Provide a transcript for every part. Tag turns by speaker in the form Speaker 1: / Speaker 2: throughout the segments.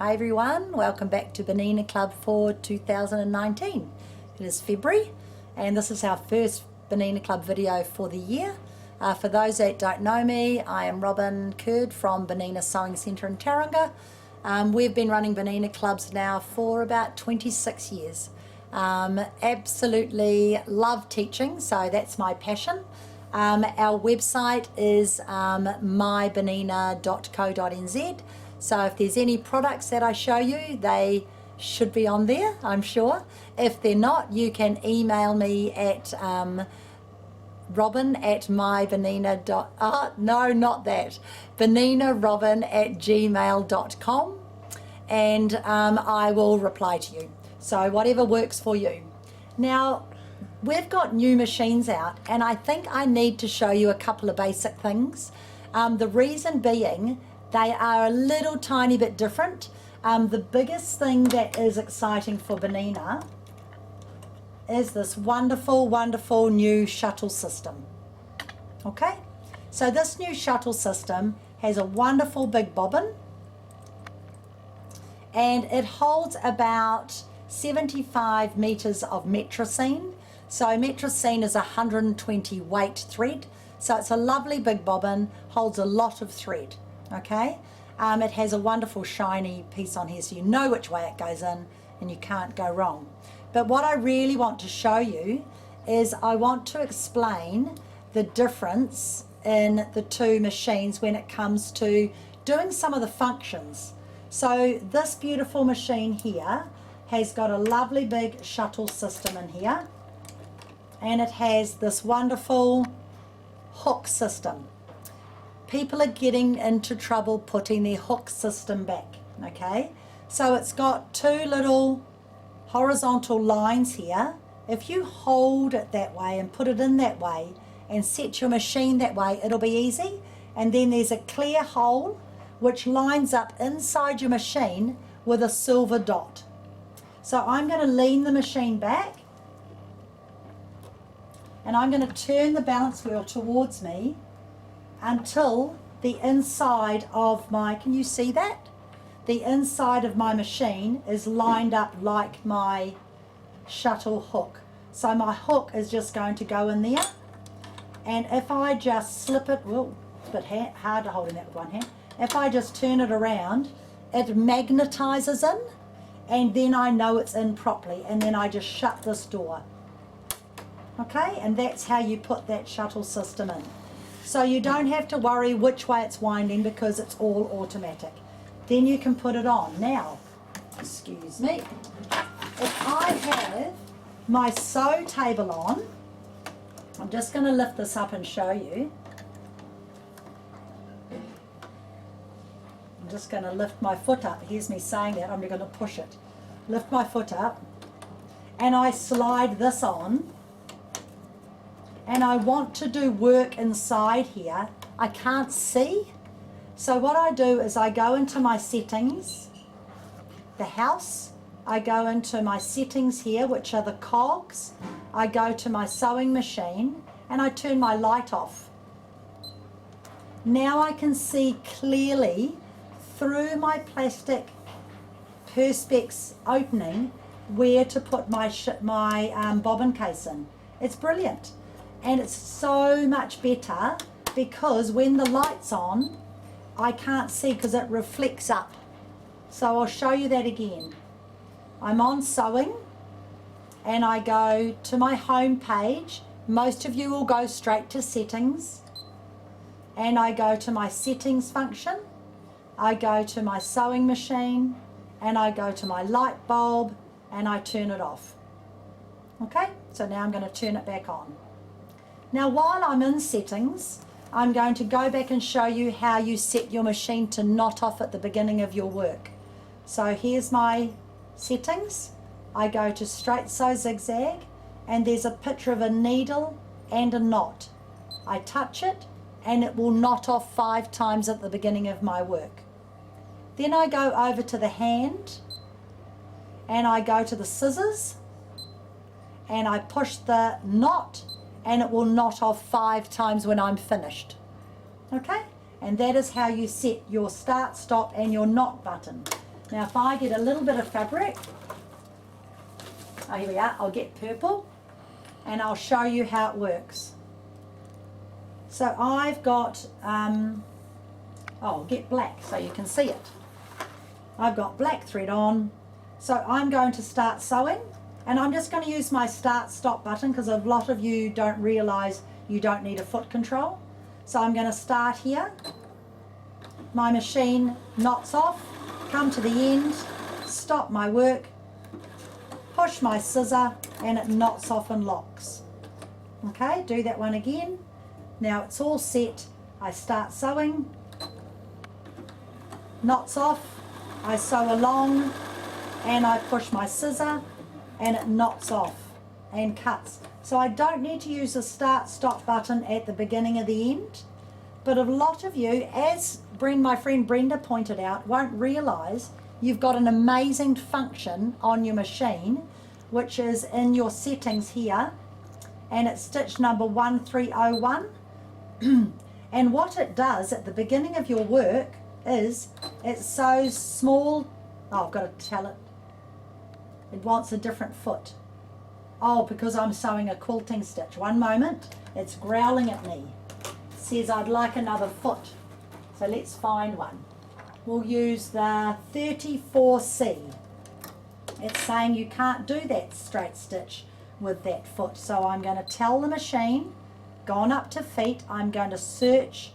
Speaker 1: Hi everyone, welcome back to Bernina Club for 2019. It is February and this is our first Bernina Club video for the year. For those that don't know me, I am Robin Kurd from Bernina Sewing Centre in Tauranga. We've been running Bernina Clubs now for about 26 years. Absolutely love teaching, so that's my passion. Our website is mybernina.co.nz. So if there's any products that I show you, they should be on there, I'm sure. If they're not, you can email me at bernina@gmail.com, and I will reply to you. So whatever works for you. Now, we've got new machines out, and I think I need to show you a couple of basic things. The reason being, they are a little tiny bit different. The biggest thing that is exciting for Bernina is this wonderful, wonderful new shuttle system. Okay, so this new shuttle system has a wonderful big bobbin, and it holds about 75 meters of metrocene. So metrocene is 120 weight thread, so it's a lovely big bobbin, holds a lot of thread. Okay, it has a wonderful shiny piece on here, so you know which way it goes in and you can't go wrong. But what I really want to show you is I want to explain the difference in the two machines when it comes to doing some of the functions. So this beautiful machine here has got a lovely big shuttle system in here, and it has this wonderful hook system. People are getting into trouble putting their hook system back, okay? So it's got two little horizontal lines here. If you hold it that way and put it in that way and set your machine that way, it'll be easy. And then there's a clear hole which lines up inside your machine with a silver dot. So I'm going to lean the machine back, and I'm going to turn the balance wheel towards me until the inside of my, can you see that? The inside of my machine is lined up like my shuttle hook. So my hook is just going to go in there, and if I just slip it, well, it's a bit hard to hold in that with one hand. If I just turn it around, it magnetizes in, and then I know it's in properly, and then I just shut this door. Okay, and that's how you put that shuttle system in. So you don't have to worry which way it's winding because it's all automatic. Then you can put it on. Now, excuse me, if I have my sew table on, I'm just going to lift this up and show you. I'm just going to lift my foot up. Here's me saying that, I'm going to push it. Lift my foot up, and I slide this on. And I want to do work inside here. I can't see. So what I do is I go into my settings, the house, I go into my settings here, which are the cogs. I go to my sewing machine and I turn my light off. Now I can see clearly through my plastic perspex opening where to put my bobbin case in. It's brilliant. And it's so much better because when the light's on, I can't see because it reflects up. So I'll show you that again. I'm on sewing and I go to my home page. Most of you will go straight to settings, and I go to my settings function. I go to my sewing machine and I go to my light bulb and I turn it off. Okay, so now I'm going to turn it back on. Now while I'm in settings, I'm going to go back and show you how you set your machine to knot off at the beginning of your work. So here's my settings. I go to straight sew zigzag, and there's a picture of a needle and a knot. I touch it and it will knot off 5 times at the beginning of my work. Then I go over to the hand and I go to the scissors and I push the knot, and it will knot off 5 times when I'm finished. Okay, and that is how you set your start, stop and your knot button. Now if I get a little bit of fabric, oh here we are, I'll get purple and I'll show you how it works. So I've got, I'll get black so you can see it. I've got black thread on, so I'm going to start sewing, and I'm just going to use my start stop button because a lot of you don't realise you don't need a foot control. So I'm going to start here, my machine knots off, come to the end, stop my work, push my scissor and it knots off and locks. Okay, do that one again. Now it's all set, I start sewing, knots off, I sew along and I push my scissor and it knots off and cuts. So I don't need to use the start stop button at the beginning of the end, but a lot of you, as my friend Brenda pointed out, won't realise you've got an amazing function on your machine, which is in your settings here, and it's stitch number 1301. And what it does at the beginning of your work is it sews small, oh, I've got to tell it, it wants a different foot. Oh, because I'm sewing a quilting stitch. One moment, it's growling at me. It says I'd like another foot. So let's find one. We'll use the 34C. It's saying you can't do that straight stitch with that foot. So I'm going to tell the machine, gone up to feet, I'm going to search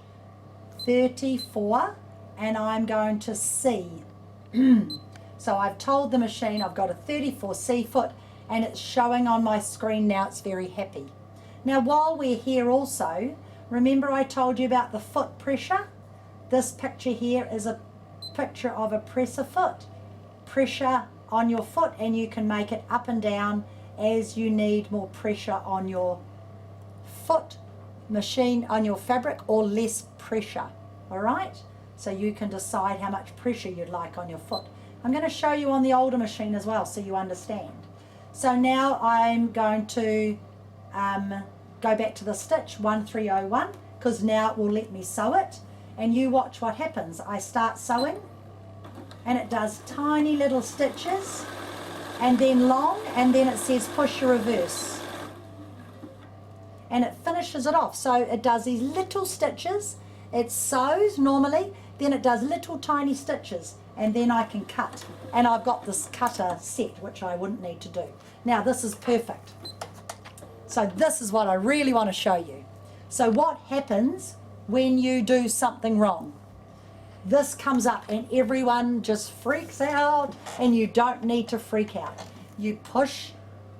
Speaker 1: 34 and I'm going to see. So I've told the machine I've got a 34C foot and it's showing on my screen now. It's very happy. Now while we're here also, remember I told you about the foot pressure? This picture here is a picture of a presser foot. Pressure on your foot, and you can make it up and down as you need more pressure on your foot machine, on your fabric, or less pressure. All right, so you can decide how much pressure you'd like on your foot. I'm going to show you on the older machine as well so you understand. So now I'm going to go back to the stitch 1301 because now it will let me sew it, and you watch what happens. I start sewing and it does tiny little stitches and then long, and then it says push your reverse and it finishes it off. So it does these little stitches, it sews normally, then it does little tiny stitches, and then I can cut, and I've got this cutter set which I wouldn't need to do. Now this is perfect. So this is what I really want to show you. So what happens when you do something wrong? This comes up and everyone just freaks out, and you don't need to freak out. You push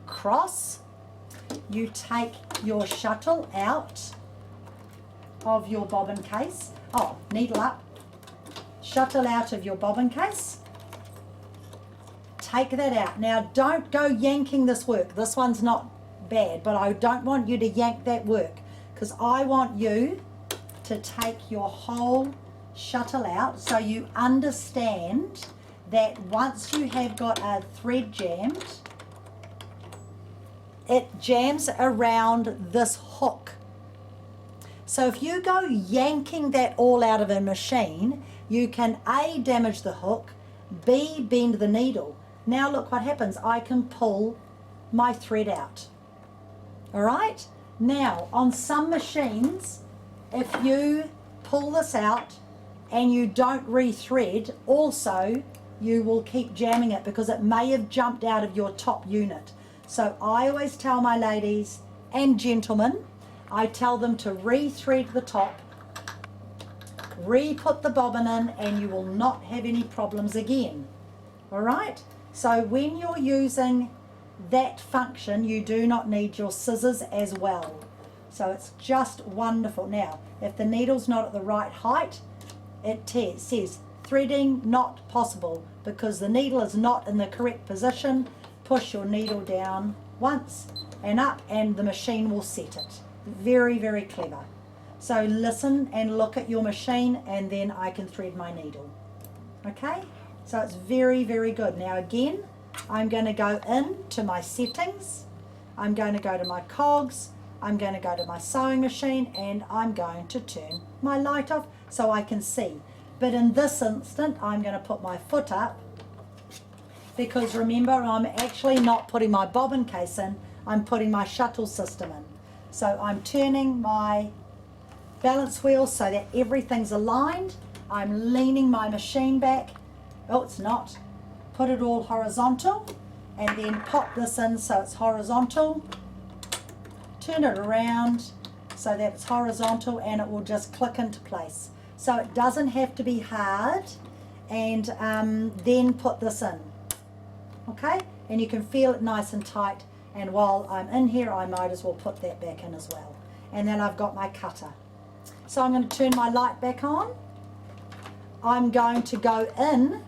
Speaker 1: cross, you take your shuttle out of your bobbin case. Oh, needle up, shuttle out of your bobbin case, take that out. Now don't go yanking this work. This one's not bad, but I don't want you to yank that work because I want you to take your whole shuttle out so you understand that once you have got a thread jammed, it jams around this hook. So if you go yanking that all out of a machine, you can A, damage the hook, B, bend the needle. Now look what happens. I can pull my thread out. All right? Now, on some machines, if you pull this out and you don't rethread, also you will keep jamming it because it may have jumped out of your top unit. So I always tell my ladies and gentlemen, I tell them to rethread the top, re-put the bobbin in, and you will not have any problems again. All right? So when you're using that function, you do not need your scissors as well. So it's just wonderful. Now, if the needle's not at the right height, it says threading not possible because the needle is not in the correct position. Push your needle down once and up, and the machine will set it. Very, very clever. So listen and look at your machine, and then I can thread my needle. Okay? So it's very, very good. Now again, I'm going to go into my settings. I'm going to go to my cogs. I'm going to go to my sewing machine, and I'm going to turn my light off so I can see. But in this instant, I'm going to put my foot up because remember, I'm actually not putting my bobbin case in, I'm putting my shuttle system in. So I'm turning my balance wheel so that everything's aligned. I'm leaning my machine back. Oh, it's not. Put it all horizontal and then pop this in so it's horizontal. Turn it around so that it's horizontal and it will just click into place. So it doesn't have to be hard, and then put this in. Okay, and you can feel it nice and tight, and while I'm in here I might as well put that back in as well. And then I've got my cutter. So I'm going to turn my light back on. I'm going to go in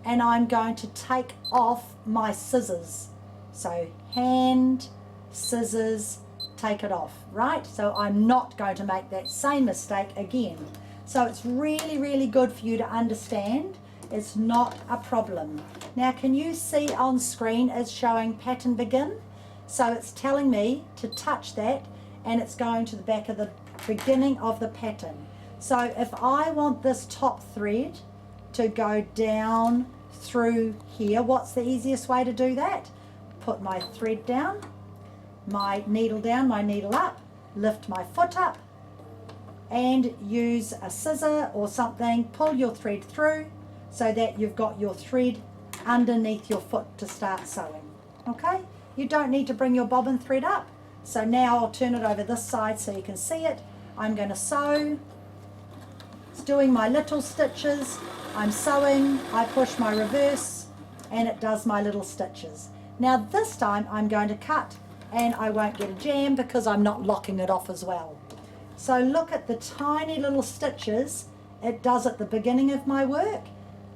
Speaker 1: and I'm going to take off my scissors. So hand, scissors, take it off, right? So I'm not going to make that same mistake again. So it's really, really good for you to understand. It's not a problem. Now, can you see on screen it's showing pattern begin? So it's telling me to touch that and it's going to the back of the beginning of the pattern. So if I want this top thread to go down through here, what's the easiest way to do that? Put my thread down, my needle up, lift my foot up, and use a scissor or something, pull your thread through so that you've got your thread underneath your foot to start sewing. Okay, you don't need to bring your bobbin thread up. So now I'll turn it over this side so you can see it. I'm going to sew. It's doing my little stitches. I'm sewing, I push my reverse and it does my little stitches. Now this time I'm going to cut and I won't get a jam because I'm not locking it off as well. So look at the tiny little stitches it does at the beginning of my work.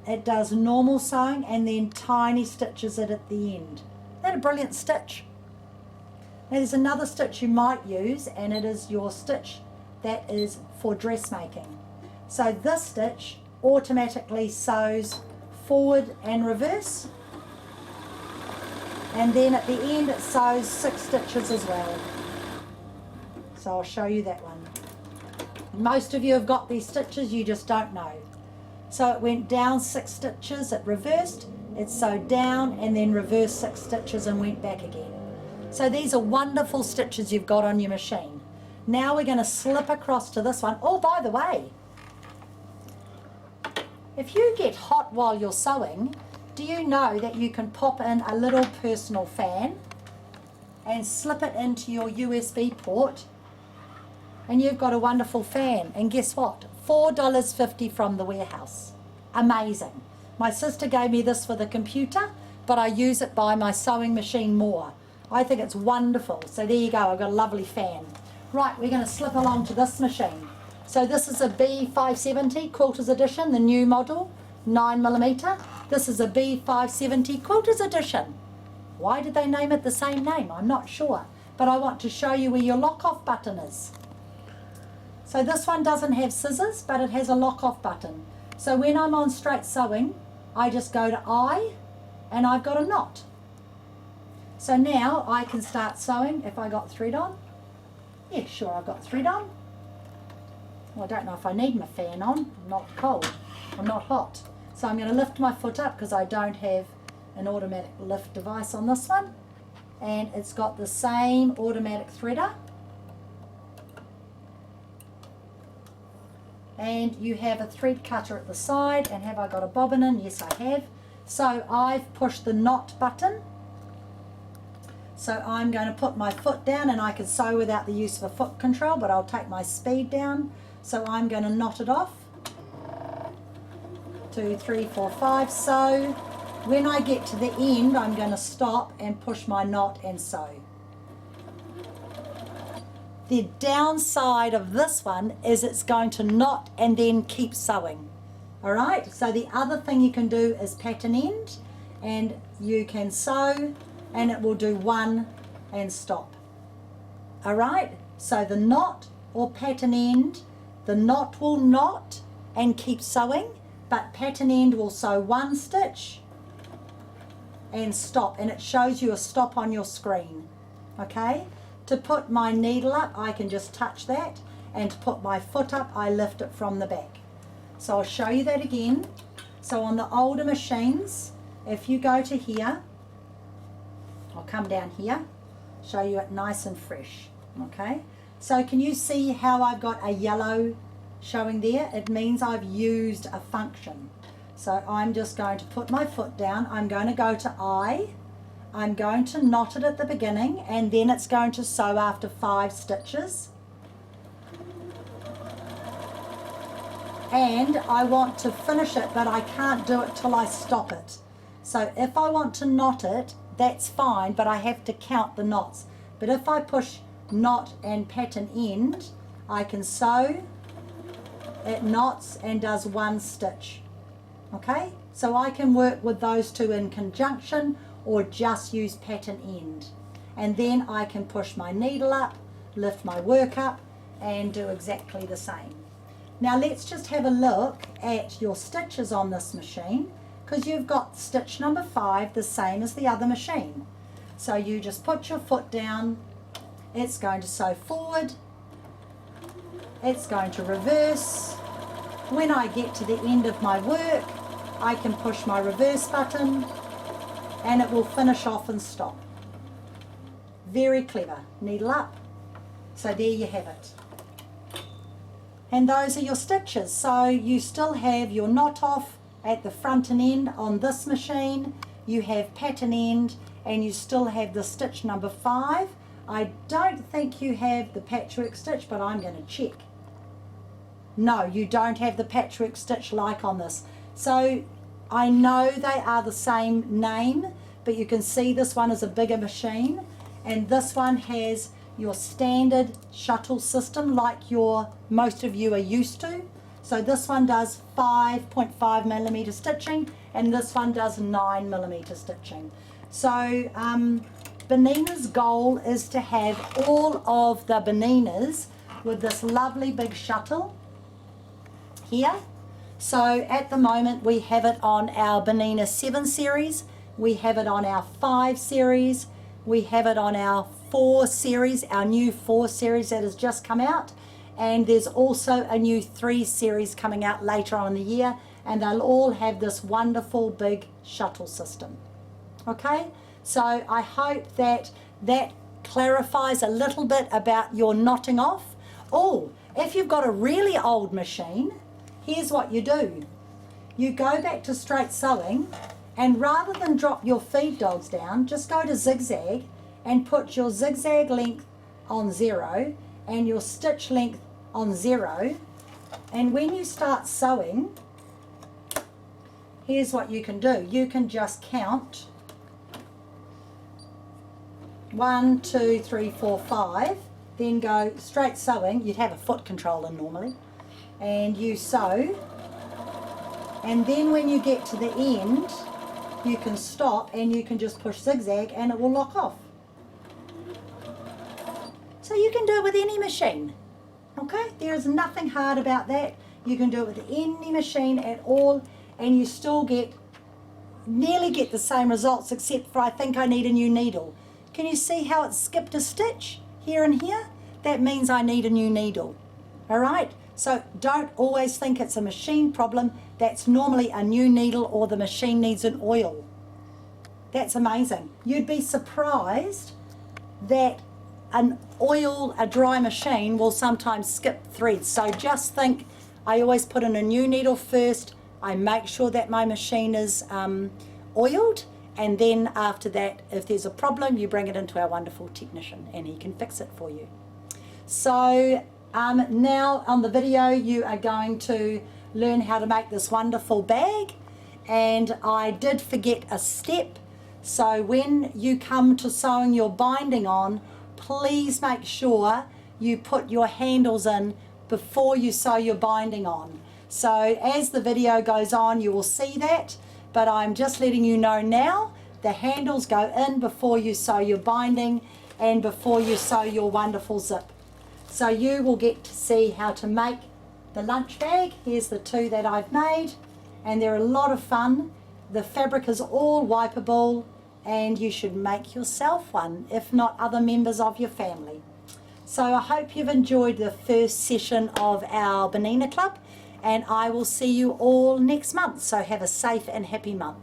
Speaker 1: It does normal sewing and then tiny stitches at the end. Isn't that a brilliant stitch? Now there's another stitch you might use, and it is your stitch that is for dressmaking. So this stitch automatically sews forward and reverse, and then at the end it sews 6 stitches as well. So I'll show you that one. Most of you have got these stitches, you just don't know. So it went down 6 stitches, it reversed, it sewed down and then reversed 6 stitches and went back again. So these are wonderful stitches you've got on your machine. Now we're going to slip across to this one. Oh, by the way, if you get hot while you're sewing, do you know that you can pop in a little personal fan and slip it into your USB port, and you've got a wonderful fan? And guess what? $4.50 from the warehouse. Amazing. My sister gave me this for the computer, but I use it by my sewing machine more. I think it's wonderful. So there you go, I've got a lovely fan. Right, we're going to slip along to this machine. So this is a B570 Quilters Edition, the new model, 9mm. This is a B570 Quilters Edition. Why did they name it the same name? I'm not sure. But I want to show you where your lock-off button is. So this one doesn't have scissors, but it has a lock-off button. So when I'm on straight sewing, I just go to I, and I've got a knot. So now I can start sewing if I got thread on. Yeah, sure, I've got thread on. Well, I don't know if I need my fan on. I'm not cold. I'm not hot. So I'm going to lift my foot up because I don't have an automatic lift device on this one. And it's got the same automatic threader. And you have a thread cutter at the side. And have I got a bobbin in? Yes, I have. So I've pushed the knot button. So I'm going to put my foot down, and I can sew without the use of a foot control, but I'll take my speed down. So I'm going to knot it off. 2, 3, 4, 5. So when I get to the end, I'm going to stop and push my knot and sew. The downside of this one is it's going to knot and then keep sewing. All right, so the other thing you can do is pattern end, and you can sew and it will do 1 and stop. All right, so the knot or pattern end, the knot will knot and keep sewing, but pattern end will sew 1 stitch and stop, and it shows you a stop on your screen. Okay, to put my needle up, I can just touch that, and to put my foot up, I lift it from the back. So I'll show you that again. So on the older machines, if you go to here, I'll come down here, show you it nice and fresh, okay? So can you see how I've got a yellow showing there? It means I've used a function. So I'm just going to put my foot down. I'm going to go to I. I'm going to knot it at the beginning, and then it's going to sew after 5 stitches. And I want to finish it, but I can't do it till I stop it. So if I want to knot it, that's fine, but I have to count the knots. But if I push knot and pattern end, I can sew, it knots and does 1 stitch. Okay, so I can work with those two in conjunction or just use pattern end. And then I can push my needle up, lift my work up, and do exactly the same. Now let's just have a look at your stitches on this machine, because you've got stitch number 5 the same as the other machine. So you just put your foot down, it's going to sew forward, it's going to reverse. When I get to the end of my work, I can push my reverse button and it will finish off and stop. Very clever. Needle up. So there you have it. And those are your stitches. So you still have your knot off at the front and end on this machine. You have pattern end, and you still have the stitch number 5. I don't think you have the patchwork stitch, but I'm going to check. No, you don't have the patchwork stitch like on this. So I know they are the same name, but you can see this one is a bigger machine, and this one has your standard shuttle system like most of you are used to. So this one does 5.5 millimeter stitching, and this one does 9 millimeter stitching. So Bernina's goal is to have all of the Berninas with this lovely big shuttle here. So at the moment we have it on our Bernina 7 series, we have it on our 5 series, we have it on our 4 series, our new 4 series that has just come out, and there's also a new 3 series coming out later on in the year, and they'll all have this wonderful big shuttle system. Okay, so I hope that clarifies a little bit about your knotting off. Oh, if you've got a really old machine, here's what you do. You go back to straight sewing, and rather than drop your feed dogs down, just go to zigzag and put your zigzag length on 0 and your stitch length on 0. And when you start sewing, here's what you can do. You can just count 1, 2, 3, 4, 5, then go straight sewing. You'd have a foot controller normally, and you sew, and then when you get to the end you can stop and you can just push zigzag and it will lock off. So you can do it with any machine. Okay, there is nothing hard about that. You can do it with any machine at all, and you still nearly get the same results, except for I think I need a new needle. Can you see how it skipped a stitch here and here? That means I need a new needle. All right, so don't always think it's a machine problem. That's normally a new needle, or the machine needs an oil. That's amazing. You'd be surprised that a dry machine will sometimes skip threads. So just think, I always put in a new needle first. I make sure that my machine is oiled, and then after that, if there's a problem, you bring it into our wonderful technician and he can fix it for you. So now on the video you are going to learn how to make this wonderful bag, and I did forget a step. So when you come to sewing your binding on, please make sure you put your handles in before you sew your binding on. So as the video goes on you will see that, but I'm just letting you know now, the handles go in before you sew your binding and before you sew your wonderful zip. So you will get to see how to make the lunch bag. Here's the 2 that I've made, and they're a lot of fun. The fabric is all wipeable, and you should make yourself one, if not other members of your family. So I hope you've enjoyed the first session of our Bernina Club, and I will see you all next month. So have a safe and happy month.